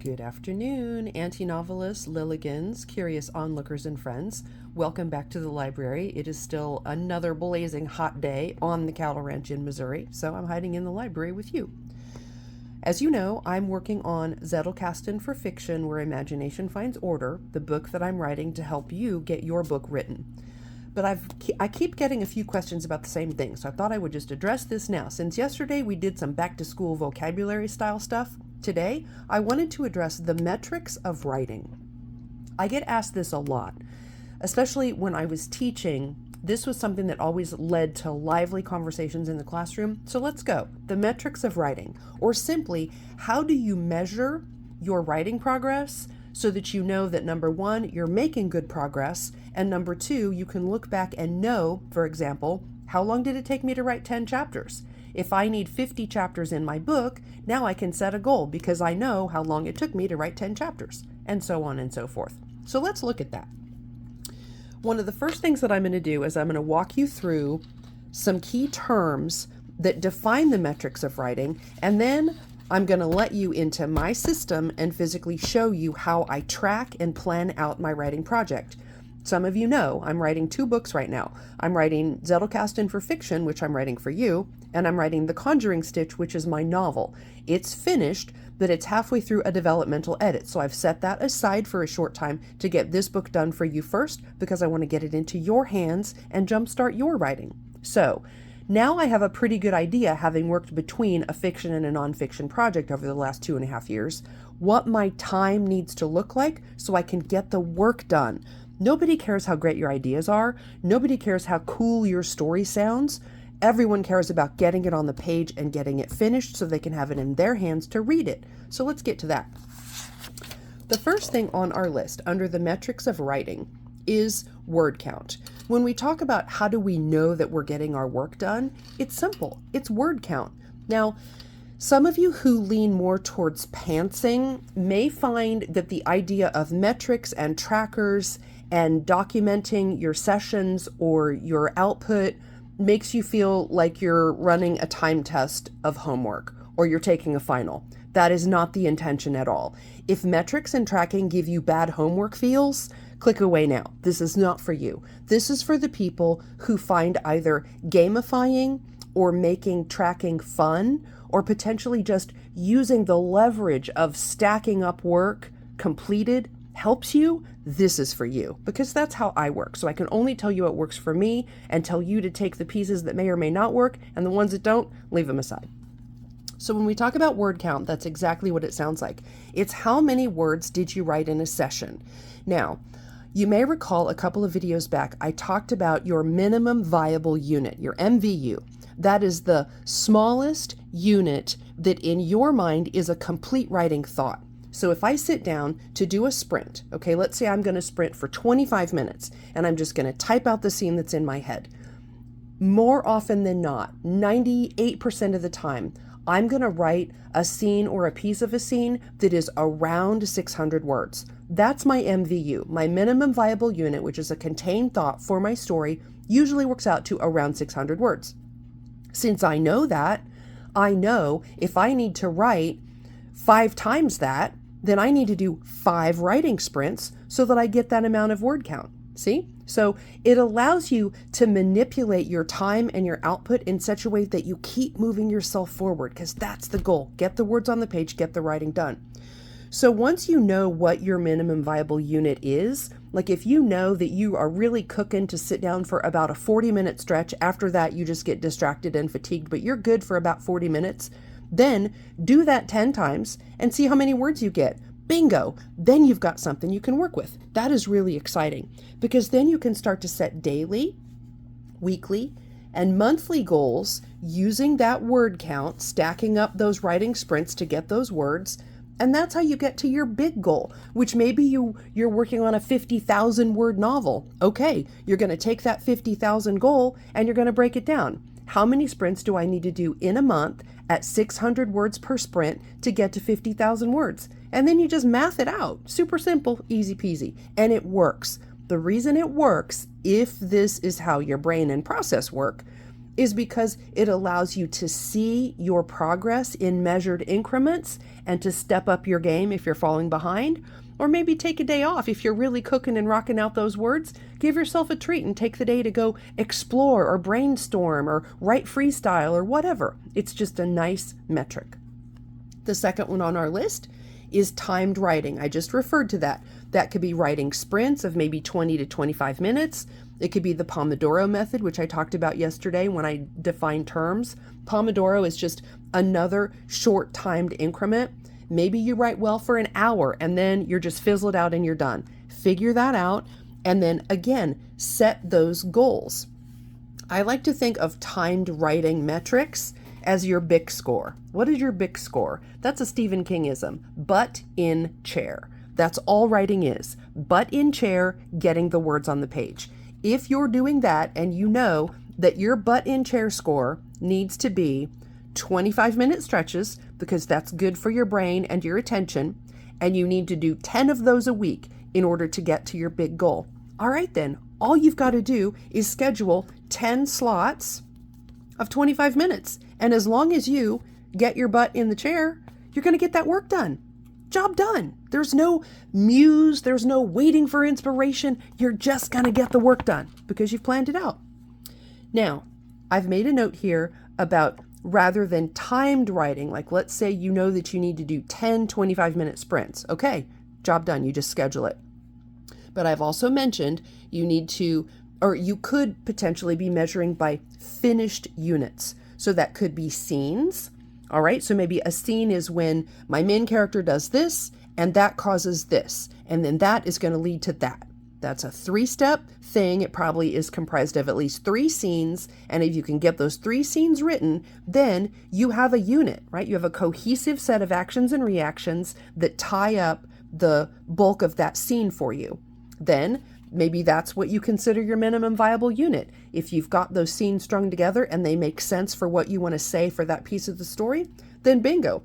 Good afternoon, anti-novelists, Lilligans, curious onlookers, and friends. Welcome back to the library. It is still another blazing hot day on the cattle ranch in Missouri, so I'm hiding in the library with you. As you know, I'm working on Zettelkasten for Fiction, Where Imagination Finds Order, the book that I'm writing to help you get your book written. But I keep getting a few questions about the same thing, so I thought I would just address this now. Since yesterday we did some back-to-school vocabulary style stuff, today I wanted to address the metrics of writing. I get asked this a lot, especially when I was teaching. This was something that always led to lively conversations in the classroom. So let's go. The metrics of writing, or simply, how do you measure your writing progress so that you know that number one, you're making good progress, and number two, you can look back and know, for example, how long did it take me to write 10 chapters? If I need 50 chapters in my book, now I can set a goal because I know how long it took me to write 10 chapters, and so on and so forth. So let's look at that. One of the first things that I'm going to do is I'm going to walk you through some key terms that define the metrics of writing, and then I'm going to let you into my system and physically show you how I track and plan out my writing project. Some of you know I'm writing 2 books right now. I'm writing Zettelkasten for Fiction, which I'm writing for you, and I'm writing The Conjuring Stitch, which is my novel. It's finished, but it's halfway through a developmental edit. So I've set that aside for a short time to get this book done for you first, because I want to get it into your hands and jumpstart your writing. So now I have a pretty good idea, having worked between a fiction and a nonfiction project over the last 2.5 years, what my time needs to look like so I can get the work done. Nobody cares how great your ideas are. Nobody cares how cool your story sounds. Everyone cares about getting it on the page and getting it finished so they can have it in their hands to read it. So let's get to that. The first thing on our list under the metrics of writing is word count. When we talk about how do we know that we're getting our work done, it's simple. It's word count. Now, some of you who lean more towards pantsing may find that the idea of metrics and trackers and documenting your sessions or your output makes you feel like you're running a time test of homework or you're taking a final. That is not the intention at all. If metrics and tracking give you bad homework feels, click away now. This is not for you. This is for the people who find either gamifying or making tracking fun, or potentially just using the leverage of stacking up work completed helps you. This is for you, because that's how I work. So I can only tell you what works for me and tell you to take the pieces that may or may not work, and the ones that don't, leave them aside. So when we talk about word count, that's exactly what it sounds like. It's how many words did you write in a session. Now, you may recall a couple of videos back, I talked about your minimum viable unit, your MVU. That is the smallest unit that in your mind is a complete writing thought. So if I sit down to do a sprint, okay, let's say I'm going to sprint for 25 minutes and I'm just going to type out the scene that's in my head. More often than not, 98% of the time, I'm going to write a scene or a piece of a scene that is around 600 words. That's my MVU. My minimum viable unit, which is a contained thought for my story, usually works out to around 600 words. Since I know that, I know if I need to write 5 times that, then I need to do 5 writing sprints so that I get that amount of word count. See? So it allows you to manipulate your time and your output in such a way that you keep moving yourself forward, because that's the goal. Get the words on the page, get the writing done. So once you know what your minimum viable unit is, like if you know that you are really cooking to sit down for about a 40-minute stretch, after that you just get distracted and fatigued, but you're good for about 40 minutes, then do that 10 times and see how many words you get. Bingo! Then you've got something you can work with. That is really exciting, because then you can start to set daily, weekly, and monthly goals using that word count, stacking up those writing sprints to get those words. And that's how you get to your big goal, which maybe you're working on a 50,000 word novel. Okay, you're going to take that 50,000 goal and you're going to break it down. How many sprints do I need to do in a month at 600 words per sprint to get to 50,000 words? And then you just math it out. Super simple, easy peasy. And it works. The reason it works, if this is how your brain and process work, is because it allows you to see your progress in measured increments and to step up your game if you're falling behind. Or maybe take a day off. If you're really cooking and rocking out those words, give yourself a treat and take the day to go explore or brainstorm or write freestyle or whatever. It's just a nice metric. The second one on our list is timed writing. I just referred to that. That could be writing sprints of maybe 20 to 25 minutes. It could be the Pomodoro method, which I talked about yesterday when I defined terms. Pomodoro is just another short timed increment. Maybe you write well for an hour and then you're just fizzled out and you're done. Figure that out and then again, set those goals. I like to think of timed writing metrics as your BIC score. What is your BIC score? That's a Stephen Kingism. Butt in chair. That's all writing is. Butt in chair, getting the words on the page. If you're doing that and you know that your butt in chair score needs to be 25-minute stretches, because that's good for your brain and your attention, and you need to do 10 of those a week in order to get to your big goal. All right then, all you've got to do is schedule 10 slots of 25 minutes. And as long as you get your butt in the chair, you're going to get that work done. Job done. There's no muse, there's no waiting for inspiration. You're just going to get the work done because you've planned it out. Now, I've made a note here about rather than timed writing, like let's say you know that you need to do 10 25-minute sprints. Okay, job done. You just schedule it. But I've also mentioned you need to, or you could potentially be measuring by finished units. So that could be scenes. All right, so maybe a scene is when my main character does this and that causes this, and then that is going to lead to that. That's a 3-step thing. It probably is comprised of at least 3 scenes. And if you can get those 3 scenes written, then you have a unit, right? You have a cohesive set of actions and reactions that tie up the bulk of that scene for you. Then maybe that's what you consider your minimum viable unit. If you've got those scenes strung together and they make sense for what you want to say for that piece of the story, then bingo.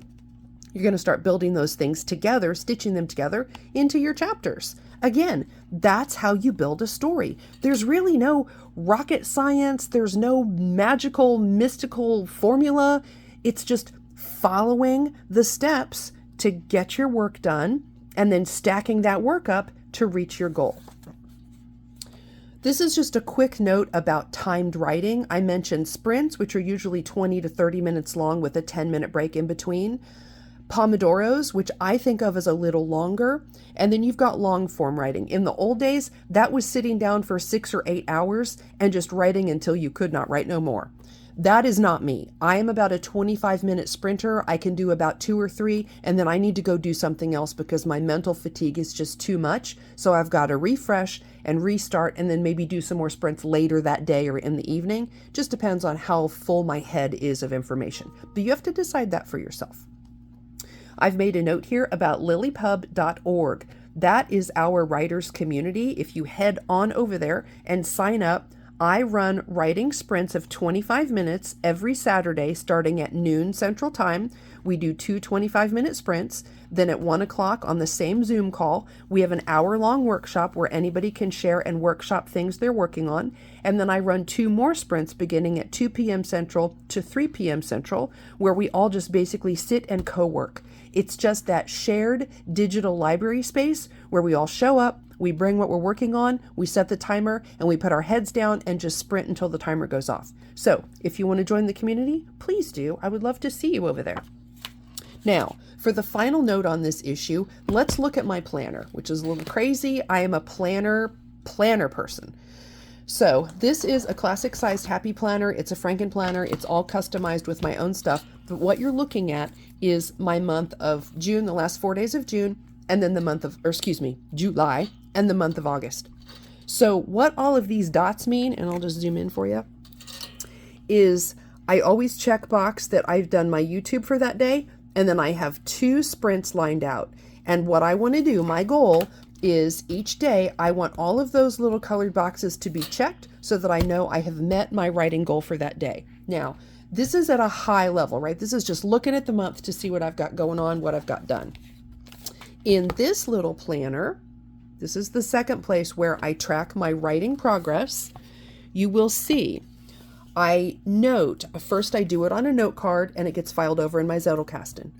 You're going to start building those things together, stitching them together into your chapters. Again, that's how you build a story. There's really no rocket science. There's no magical, mystical formula. It's just following the steps to get your work done and then stacking that work up to reach your goal. This is just a quick note about timed writing. I mentioned sprints, which are usually 20 to 30 minutes long with a 10-minute break in between. Pomodoros, which I think of as a little longer, and then you've got long form writing. In the old days, that was sitting down for 6 or 8 hours and just writing until you could not write no more. That is not me. I am about a 25-minute sprinter. I can do about 2 or 3, and then I need to go do something else because my mental fatigue is just too much. So I've got to refresh and restart and then maybe do some more sprints later that day or in the evening. Just depends on how full my head is of information. But you have to decide that for yourself. I've made a note here about LiLLiPub.org. That is our writers community. If you head on over there and sign up, I run writing sprints of 25 minutes every Saturday starting at noon Central Time. We do 2 25-minute sprints. Then at 1 o'clock on the same Zoom call, we have an hour-long workshop where anybody can share and workshop things they're working on. And then I run 2 more sprints beginning at 2 p.m. Central to 3 p.m. Central, where we all just basically sit and co-work. It's just that shared digital library space where we all show up, we bring what we're working on, we set the timer, and we put our heads down and just sprint until the timer goes off. So if you want to join the community, please do. I would love to see you over there. Now, for the final note on this issue, let's look at my planner, which is a little crazy. I am a planner person. So this is a classic sized happy planner. It's a Franken planner. It's all customized with my own stuff. But what you're looking at is my month of June, the last 4 days of June, and then July, and the month of August. So what all of these dots mean, and I'll just zoom in for you, is I always check box that I've done my YouTube for that day, and then I have 2 sprints lined out. And what I want to do, my goal is each day I want all of those little colored boxes to be checked so that I know I have met my writing goal for that day. Now, this is at a high level, right? This is just looking at the month to see what I've got going on, what I've got done. In this little planner, this is the second place where I track my writing progress. You will see I note, first I do it on a note card and it gets filed over in my Zettelkasten.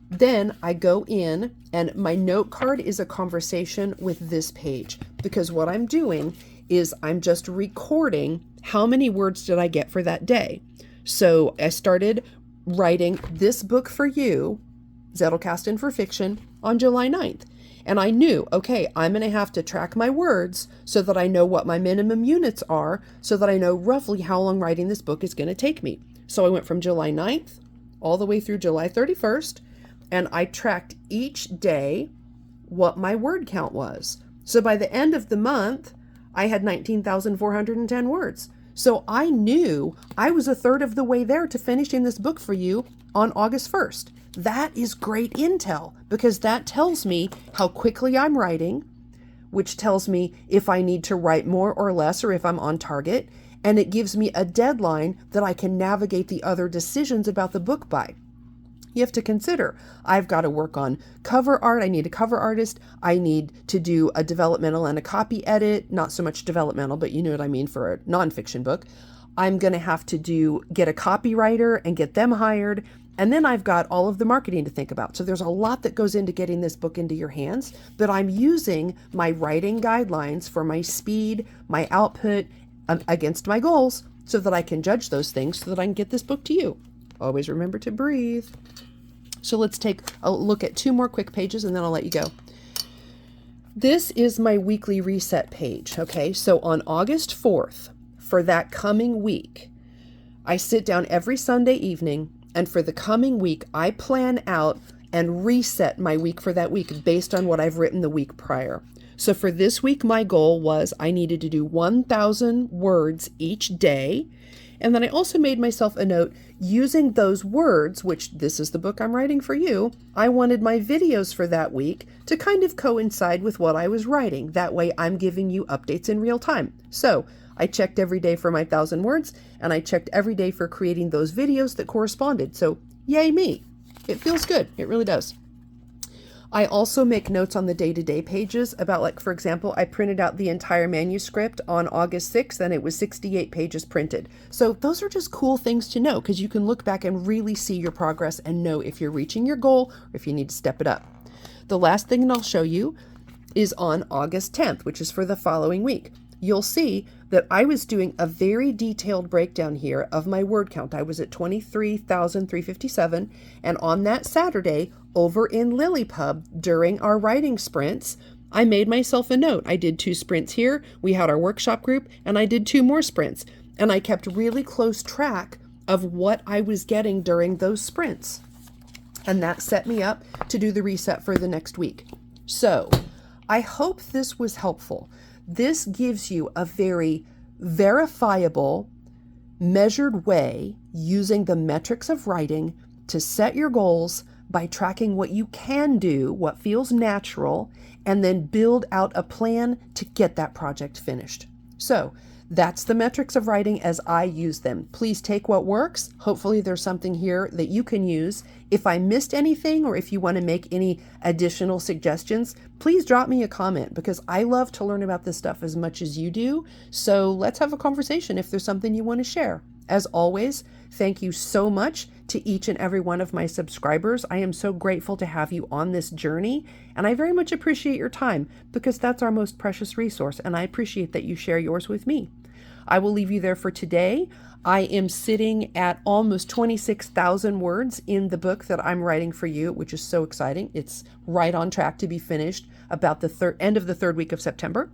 Then I go in and my note card is a conversation with this page, because what I'm doing is I'm just recording how many words did I get for that day. So I started writing this book for you, Zettelkasten for Fiction, on July 9th. And I knew, okay, I'm going to have to track my words so that I know what my minimum units are, so that I know roughly how long writing this book is going to take me. So I went from July 9th all the way through July 31st, and I tracked each day what my word count was. So by the end of the month, I had 19,410 words. So I knew I was a third of the way there to finishing this book for you on August 1st. That is great intel, because that tells me how quickly I'm writing, which tells me if I need to write more or less, or if I'm on target. And it gives me a deadline that I can navigate the other decisions about the book by. You have to consider, I've got to work on cover art. I need a cover artist. I need to do a developmental and a copy edit. Not so much developmental, but you know what I mean for a nonfiction book. I'm going to have to get a copywriter and get them hired. And then I've got all of the marketing to think about. So there's a lot that goes into getting this book into your hands, but I'm using my writing guidelines for my speed, my output against my goals, so that I can judge those things so that I can get this book to you. Always remember to breathe. So let's take a look at 2 more quick pages and then I'll let you go. This is my weekly reset page. Okay, so on August 4th, for that coming week, I sit down every Sunday evening, and for the coming week, I plan out and reset my week for that week based on what I've written the week prior. So for this week, my goal was I needed to do 1,000 words each day. And then I also made myself a note using those words, which this is the book I'm writing for you. I wanted my videos for that week to kind of coincide with what I was writing. That way I'm giving you updates in real time. So I checked every day for my 1,000 words, and I checked every day for creating those videos that corresponded. So yay me. It feels good. It really does. I also make notes on the day-to-day pages about, like, for example, I printed out the entire manuscript on August 6th, and it was 68 pages printed. So those are just cool things to know, because you can look back and really see your progress and know if you're reaching your goal or if you need to step it up. The last thing that I'll show you is on August 10th, which is for the following week. You'll see that I was doing a very detailed breakdown here of my word count. I was at 23,357, and on that Saturday, over in LiLLiPub, during our writing sprints, I made myself a note. I did 2 sprints here, we had our workshop group, and I did 2 more sprints. And I kept really close track of what I was getting during those sprints. And that set me up to do the reset for the next week. So I hope this was helpful. This gives you a very verifiable, measured way using the metrics of writing to set your goals by tracking what you can do, what feels natural, and then build out a plan to get that project finished. So that's the metrics of writing as I use them. Please take what works. Hopefully there's something here that you can use. If I missed anything, or if you want to make any additional suggestions, please drop me a comment, because I love to learn about this stuff as much as you do. So let's have a conversation if there's something you want to share. As always, thank you so much to each and every one of my subscribers. I am so grateful to have you on this journey, and I very much appreciate your time, because that's our most precious resource, and I appreciate that you share yours with me. I will leave you there for today. I am sitting at almost 26,000 words in the book that I'm writing for you, which is so exciting. It's right on track to be finished about the end of the 3rd week of September.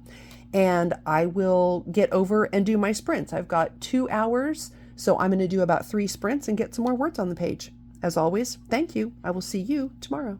And I will get over and do my sprints. I've got 2 hours, so I'm going to do about 3 sprints and get some more words on the page. As always, thank you. I will see you tomorrow.